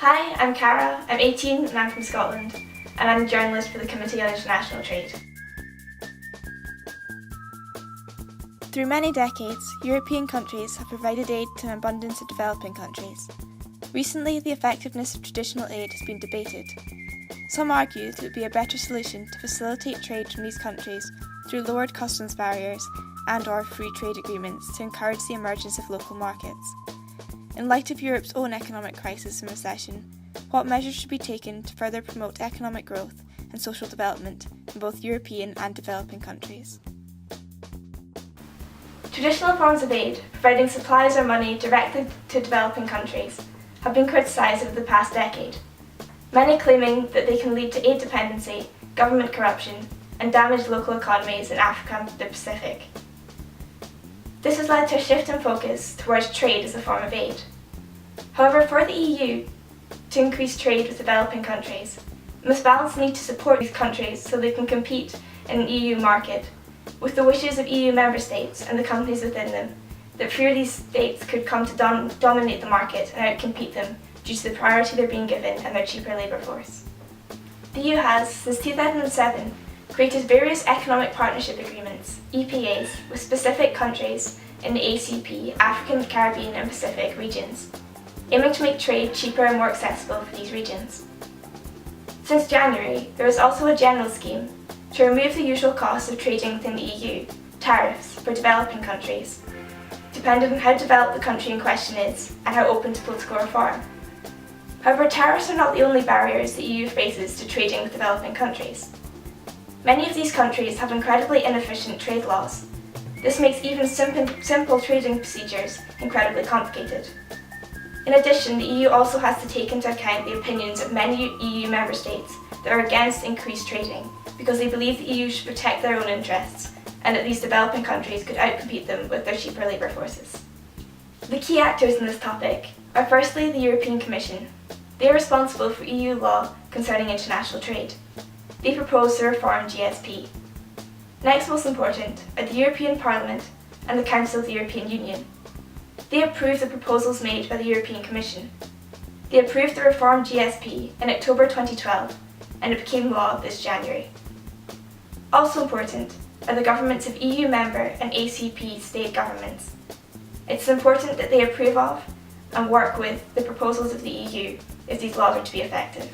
Hi, I'm Cara, I'm 18 and I'm from Scotland, and I'm a journalist for the Committee on International Trade. Through many decades, European countries have provided aid to an abundance of developing countries. Recently, the effectiveness of traditional aid has been debated. Some argue that it would be a better solution to facilitate trade from these countries through lowered customs barriers and/or free trade agreements to encourage the emergence of local markets. In light of Europe's own economic crisis and recession, what measures should be taken to further promote economic growth and social development in both European and developing countries? Traditional forms of aid, providing supplies or money directly to developing countries, have been criticised over the past decade, many claiming that they can lead to aid dependency, government corruption, and damage local economies in Africa and the Pacific. This has led to a shift in focus towards trade as a form of aid. However, for the EU to increase trade with developing countries, it must balance the need to support these countries so they can compete in an EU market with the wishes of EU member states and the companies within them, that fewer of these states could come to dominate the market and outcompete them due to the priority they're being given and their cheaper labour force. The EU has, since 2007, created various economic partnership agreements, EPAs, with specific countries in the ACP, African, Caribbean and Pacific regions, aiming to make trade cheaper and more accessible for these regions. Since January, there is also a general scheme to remove the usual costs of trading within the EU, tariffs, for developing countries, depending on how developed the country in question is and how open to political reform. However, tariffs are not the only barriers the EU faces to trading with developing countries. Many of these countries have incredibly inefficient trade laws. This makes even simple trading procedures incredibly complicated. In addition, the EU also has to take into account the opinions of many EU member states that are against increased trading because they believe the EU should protect their own interests and that these developing countries could outcompete them with their cheaper labour forces. The key actors in this topic are firstly the European Commission. They are responsible for EU law concerning international trade. They propose to reform GSP. Next most important are the European Parliament and the Council of the European Union. They approve the proposals made by the European Commission. They approved the reformed GSP in October 2012 and it became law this January. Also important are the governments of EU member and ACP state governments. It's important that they approve of and work with the proposals of the EU if these laws are to be effective.